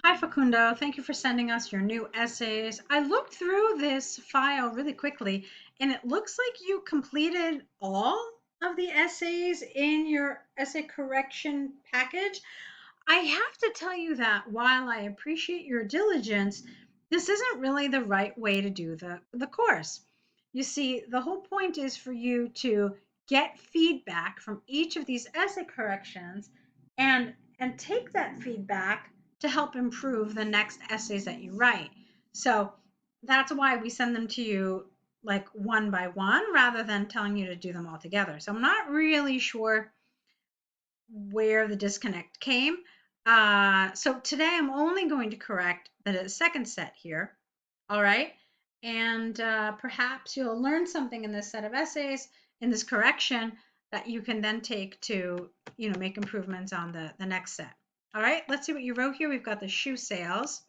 Hi, Facundo. Thank you for sending us your new essays. I looked through this file really quickly, and it looks like you completed all of the essays in your essay correction package. I have to tell you that while I appreciate your diligence, this isn't really the right way to do the course. You see, the whole point is for you to get feedback from each of these essay corrections and take that feedback to help improve the next essays that you write. So that's why we send them to you like one by one rather than telling you to do them all together. So I'm not really sure where the disconnect came. So today I'm only going to correct the second set here. All right. And perhaps you'll learn something in this set of essays, in this correction, that you can then take to, make improvements on the next set. All right, let's see what you wrote here. We've got the shoe sales.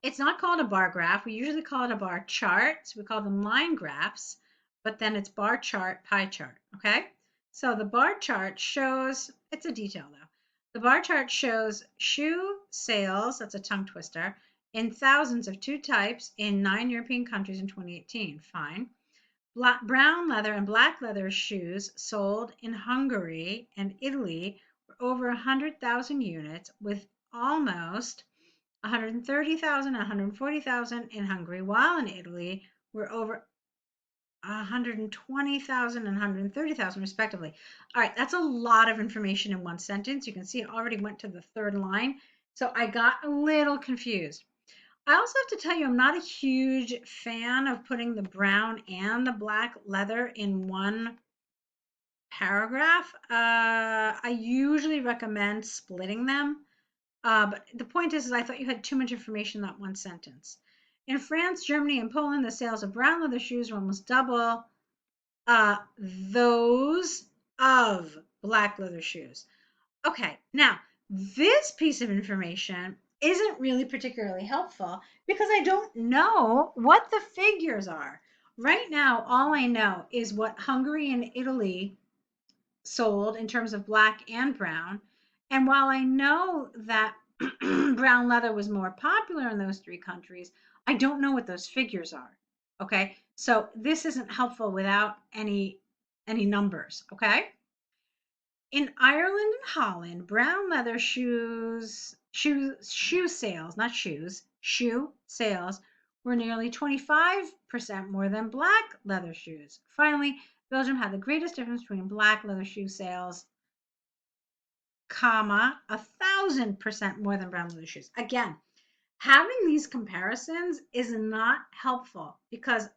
It's not called a bar graph. We usually call it a bar chart. So we call them line graphs, but then it's bar chart, pie chart. Okay. So the bar chart shows, it's a detail though. The bar chart shows shoe sales, that's a tongue twister, in thousands of two types in 9 European countries in 2018. Fine. Brown leather and black leather shoes sold in Hungary and Italy were over 100,000 units, with almost 130,000, 140,000 in Hungary, while in Italy were over 120,000 and 130,000 respectively. All right, that's a lot of information in one sentence. You can see it already went to the third line. So I got a little confused. I also have to tell you, I'm not a huge fan of putting the brown and the black leather in one paragraph. I usually recommend splitting them. But the point is I thought you had too much information in that one sentence. In France, Germany, and Poland, the sales of brown leather shoes were almost double those of black leather shoes. Okay, now this piece of information isn't really particularly helpful because I don't know what the figures are. Right now, all I know is what Hungary and Italy sold in terms of black and brown. And while I know that brown leather was more popular in those three countries, I don't know what those figures are. Okay. So this isn't helpful without any numbers. Okay. In Ireland and Holland, brown leather shoe sales, not shoes, shoe sales were nearly 25% more than black leather shoes. Finally, Belgium had the greatest difference between black leather shoe sales, comma, 1,000% more than brown leather shoes. Again, having these comparisons is not helpful because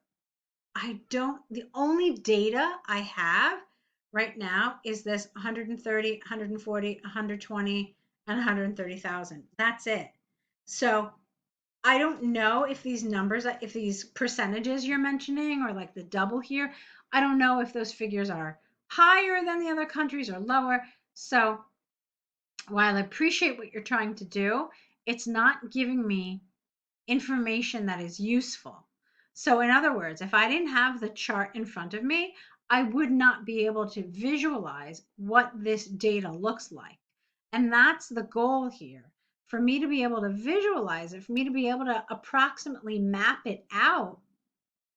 the only data I have right now is this 130, 140, 120, and 130,000. That's it. So I don't know if these numbers, if these percentages you're mentioning or like the double here, I don't know if those figures are higher than the other countries or lower. So while I appreciate what you're trying to do, it's not giving me information that is useful. So, in other words, if I didn't have the chart in front of me, I would not be able to visualize what this data looks like. And that's the goal here, for me to be able to visualize it, for me to be able to approximately map it out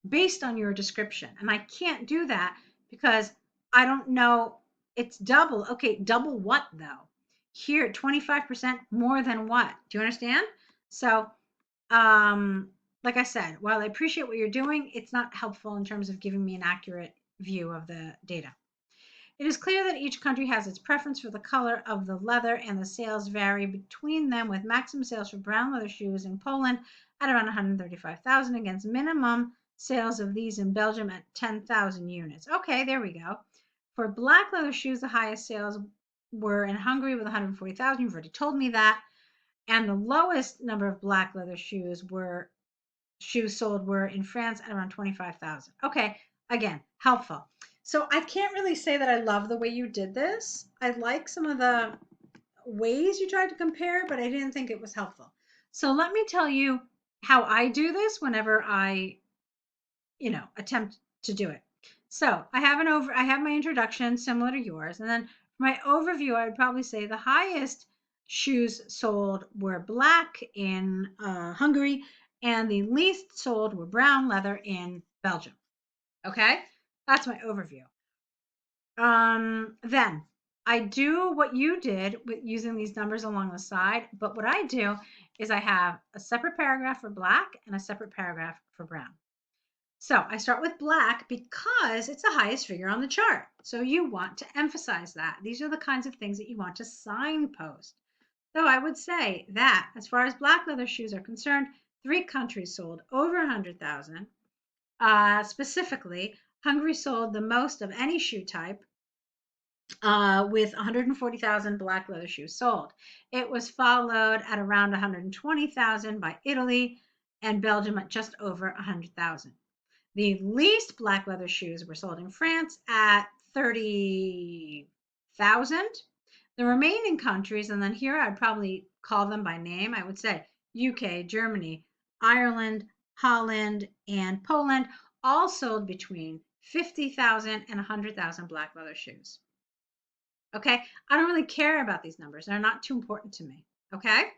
based on your description. And I can't do that because I don't know. It's double. Okay, double what though? Here, 25% more than what? Do you understand? So, um, like I said, while I appreciate what you're doing, it's not helpful in terms of giving me an accurate view of the data. It is clear that each country has its preference for the color of the leather, and the sales vary between them, with maximum sales for brown leather shoes in Poland at around 135,000 against minimum sales of these in Belgium at 10,000 units. Okay, there we go. For black leather shoes, the highest sales were in Hungary with 140,000. You've already told me that. And the lowest number of black leather shoes sold were in France at around 25,000. Okay, again, helpful. So I can't really say that I love the way you did this. I like some of the ways you tried to compare, but I didn't think it was helpful. So let me tell you how I do this whenever I, attempt to do it. So I have my introduction similar to yours, and then for my overview, I would probably say the highest shoes sold were black in Hungary, and the least sold were brown leather in Belgium. Okay, that's my overview. Then I do what you did with using these numbers along the side, but what I do is I have a separate paragraph for black and a separate paragraph for brown. So I start with black because it's the highest figure on the chart. So you want to emphasize that. These are the kinds of things that you want to signpost. So I would say that as far as black leather shoes are concerned, 3 countries sold over 100,000. Specifically, Hungary sold the most of any shoe type with 140,000 black leather shoes sold. It was followed at around 120,000 by Italy and Belgium at just over 100,000. The least black leather shoes were sold in France at 30,000. The remaining countries, and then here I'd probably call them by name, I would say UK, Germany, Ireland, Holland, and Poland, all sold between 50,000 and 100,000 black leather shoes. Okay, I don't really care about these numbers. They're not too important to me. Okay,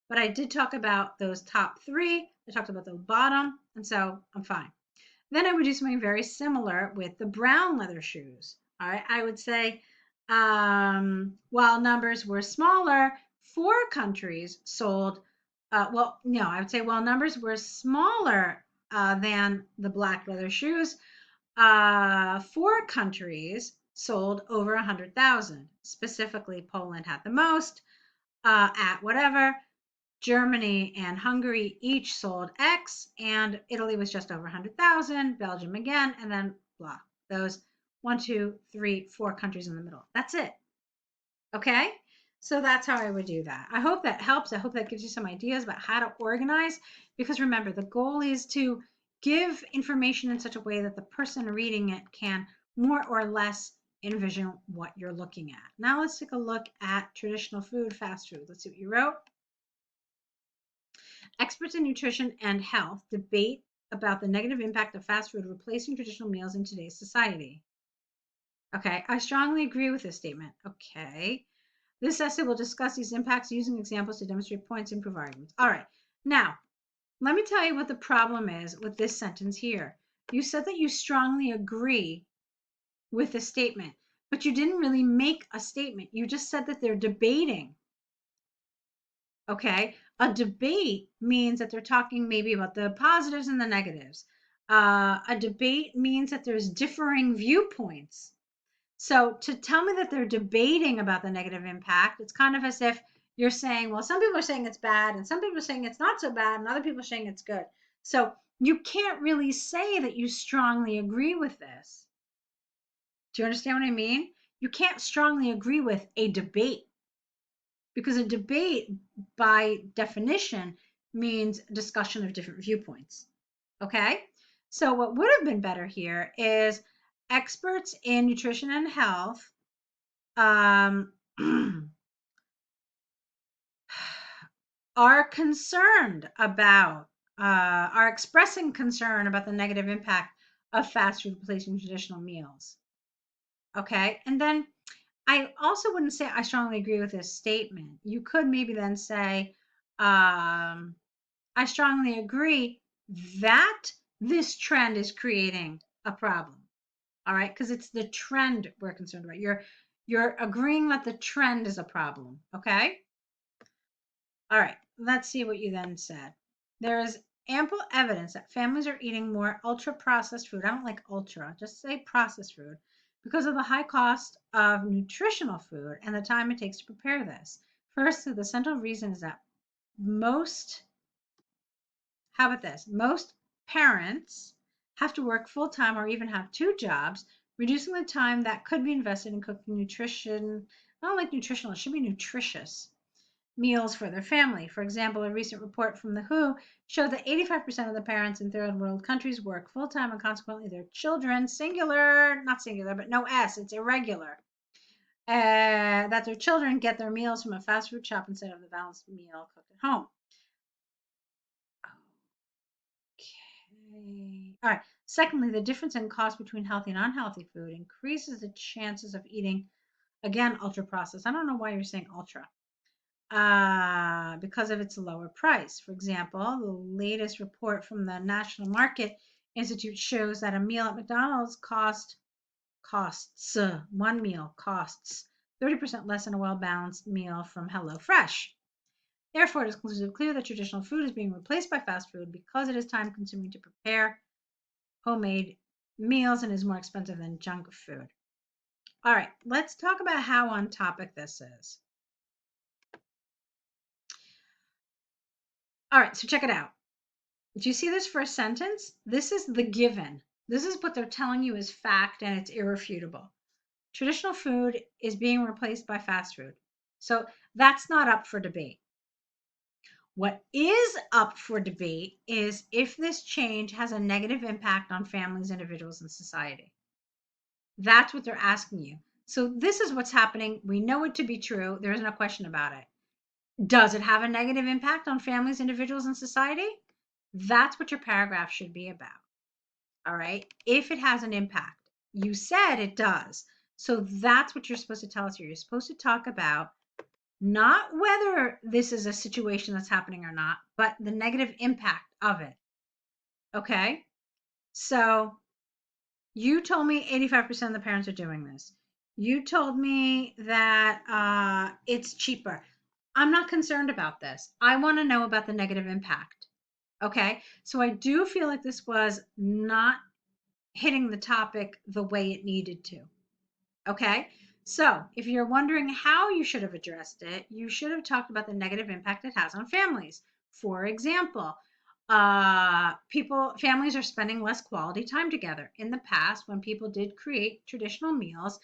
but I did talk about those top 3. I talked about the bottom, and so I'm fine. Then I would do something very similar with the brown leather shoes. All right, I would say while numbers were smaller, 4 countries sold. I would say while numbers were smaller than the black leather shoes, 4 countries sold over 100,000. Specifically, Poland had the most at whatever. Germany and Hungary each sold X, and Italy was just over 100,000, Belgium again, and then blah. Those 1, 2, 3, 4 countries in the middle. That's it. Okay? So that's how I would do that. I hope that helps. I hope that gives you some ideas about how to organize, because remember, the goal is to give information in such a way that the person reading it can more or less envision what you're looking at. Now let's take a look at traditional food, fast food. Let's see what you wrote. Experts in nutrition and health debate about the negative impact of fast food replacing traditional meals in today's society. Okay, I strongly agree with this statement. Okay, this essay will discuss these impacts using examples to demonstrate points and prove arguments. All right, now let me tell you what the problem is with this sentence here. You said that you strongly agree with the statement, but you didn't really make a statement. You just said that they're debating. Okay, a debate means that they're talking maybe about the positives and the negatives. A debate means that there's differing viewpoints. So to tell me that they're debating about the negative impact, it's kind of as if you're saying, well, some people are saying it's bad, and some people are saying it's not so bad, and other people are saying it's good. So you can't really say that you strongly agree with this. Do you understand what I mean? You can't strongly agree with a debate, because a debate, by definition, means discussion of different viewpoints. Okay? So what would have been better here is experts in nutrition and health are concerned about, are expressing concern about the negative impact of fast food replacing traditional meals. Okay? And then I also wouldn't say I strongly agree with this statement. You could maybe then say, I strongly agree that this trend is creating a problem. All right, because it's the trend we're concerned about. You're agreeing that the trend is a problem. Okay. All right, let's see what you then said. There is ample evidence that families are eating more ultra processed food. I don't like ultra, just say processed food, because of the high cost of nutritional food and the time it takes to prepare this. First, the central reason is that how about this? Most parents have to work full time or even have 2 jobs, reducing the time that could be invested in cooking nutrition. I don't like nutritional, it should be nutritious meals for their family. For example, a recent report from the WHO showed that 85% of the parents in third world countries work full time, and consequently their children, singular, not singular, but no S, it's irregular, that their children get their meals from a fast food shop instead of the balanced meal cooked at home. Okay. All right. Secondly, the difference in cost between healthy and unhealthy food increases the chances of eating, again, ultra processed. I don't know why you're saying ultra. because of its lower price. For example, the latest report from the National Market Institute shows that a meal at McDonald's costs one meal costs 30% less than a well-balanced meal from HelloFresh. Therefore, it is conclusively clear that traditional food is being replaced by fast food because it is time-consuming to prepare homemade meals and is more expensive than junk food. All right, let's talk about how on topic this is. All right, so check it out. Do you see this first sentence? This is the given. This is what they're telling you is fact and it's irrefutable. Traditional food is being replaced by fast food. So that's not up for debate. What is up for debate is if this change has a negative impact on families, individuals, and society. That's what they're asking you. So this is what's happening. We know it to be true. There is no question about it. Does it have a negative impact on families, individuals, and society? That's what your paragraph should be about. All right. If it has an impact, you said it does. So that's what you're supposed to tell us here. You're supposed to talk about not whether this is a situation that's happening or not, but the negative impact of it. Okay. So you told me 85% of the parents are doing this. You told me that it's cheaper. I'm not concerned about this. I want to know about the negative impact. Okay. So I do feel like this was not hitting the topic the way it needed to. Okay. So if you're wondering how you should have addressed it, you should have talked about the negative impact it has on families. For example, families are spending less quality time together. In the past, when people did create traditional meals,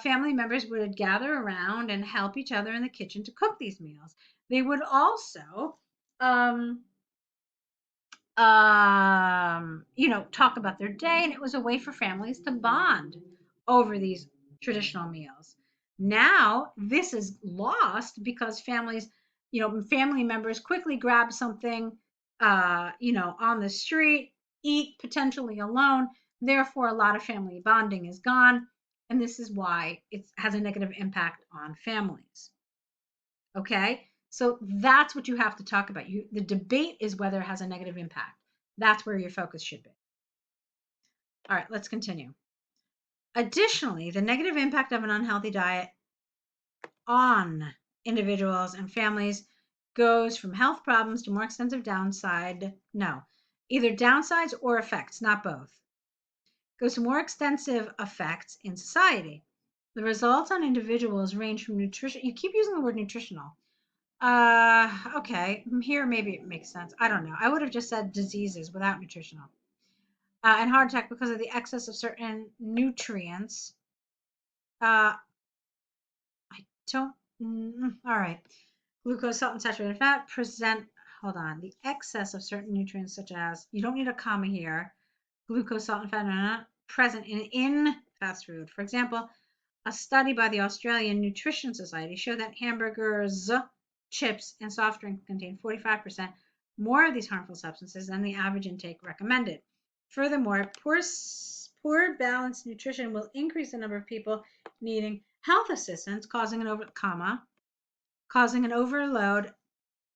family members would gather around and help each other in the kitchen to cook these meals. They would also talk about their day, and it was a way for families to bond over these traditional meals. Now, this is lost because family members quickly grab something, on the street, eat potentially alone. Therefore, a lot of family bonding is gone. And this is why it has a negative impact on families. Okay. So that's what you have to talk about. The debate is whether it has a negative impact. That's where your focus should be. All right, let's continue. Additionally, the negative impact of an unhealthy diet on individuals and families goes from health problems to more extensive either downsides or effects, not both. Goes to more extensive effects in society. The results on individuals range from nutrition. You keep using the word nutritional. Okay. Here, maybe it makes sense. I don't know. I would have just said diseases without nutritional. And heart attack because of the excess of certain nutrients. I don't. All right. Glucose, salt, and saturated fat Hold on. The excess of certain nutrients, such as, you don't need a comma here. Glucose, salt, and fat present in fast food. For example, a study by the Australian Nutrition Society showed that hamburgers, chips, and soft drinks contain 45% more of these harmful substances than the average intake recommended. Furthermore, poor balanced nutrition will increase the number of people needing health assistance, causing an overload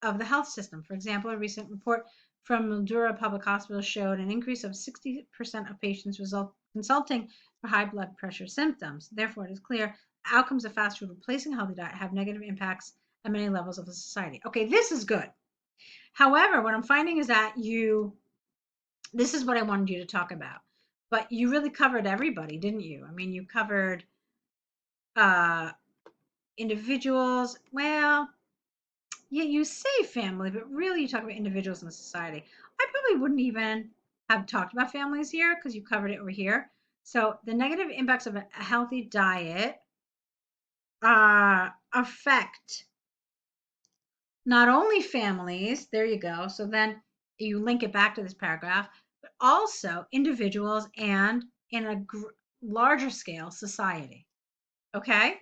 of the health system. For example, a recent report from Mildura Public Hospital showed an increase of 60% of patients consulting for high blood pressure symptoms. Therefore, it is clear outcomes of fast food replacing a healthy diet have negative impacts at many levels of the society. Okay, this is good. However, what I'm finding is that this is what I wanted you to talk about, but you really covered everybody, didn't you? I mean, you covered individuals. Well, yeah, you say family, but really you talk about individuals in society. I probably wouldn't even have talked about families here because you covered it over here. So the negative impacts of a healthy diet affect not only families, there you go. So then you link it back to this paragraph, but also individuals and in a larger scale, society. Okay.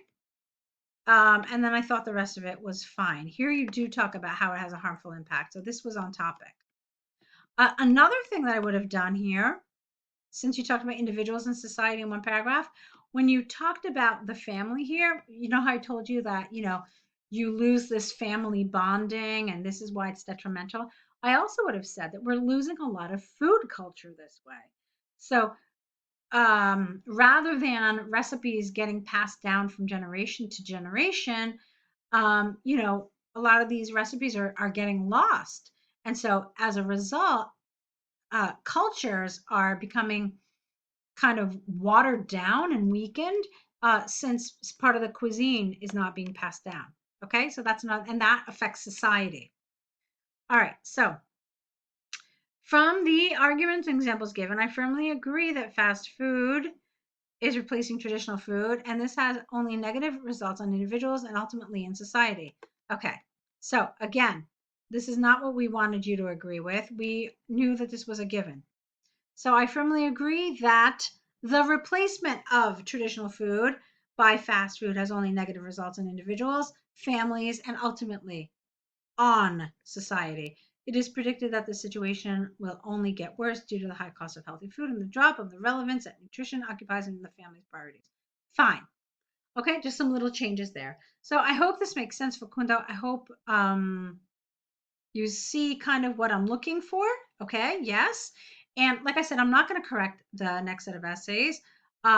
And then I thought the rest of it was fine. Here you do talk about how it has a harmful impact. So this was on topic. Another thing that I would have done here, since you talked about individuals and society in one paragraph, when you talked about the family here, you know how I told you that, you lose this family bonding, and this is why it's detrimental. I also would have said that we're losing a lot of food culture this way. So rather than recipes getting passed down from generation to generation, you know, a lot of these recipes are getting lost. And so as a result, cultures are becoming kind of watered down and weakened since part of the cuisine is not being passed down. Okay, so that's not, and that affects society. All right, so from the arguments and examples given, I firmly agree that fast food is replacing traditional food, and this has only negative results on individuals and ultimately in society. Okay, so again, this is not what we wanted you to agree with. We knew that this was a given. So I firmly agree that the replacement of traditional food by fast food has only negative results on individuals, families, and ultimately on society. It is predicted that the situation will only get worse due to the high cost of healthy food and the drop of the relevance that nutrition occupies in the family's priorities. Fine. Okay, just some little changes there. So I hope this makes sense, Facundo. I hope you see kind of what I'm looking for. Okay, yes. And like I said, I'm not going to correct the next set of essays. What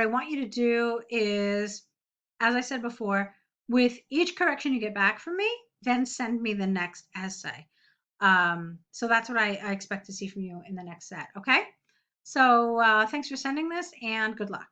I want you to do is, as I said before, with each correction you get back from me, then send me the next essay. So that's what I expect to see from you in the next set. Okay. So thanks for sending this and good luck.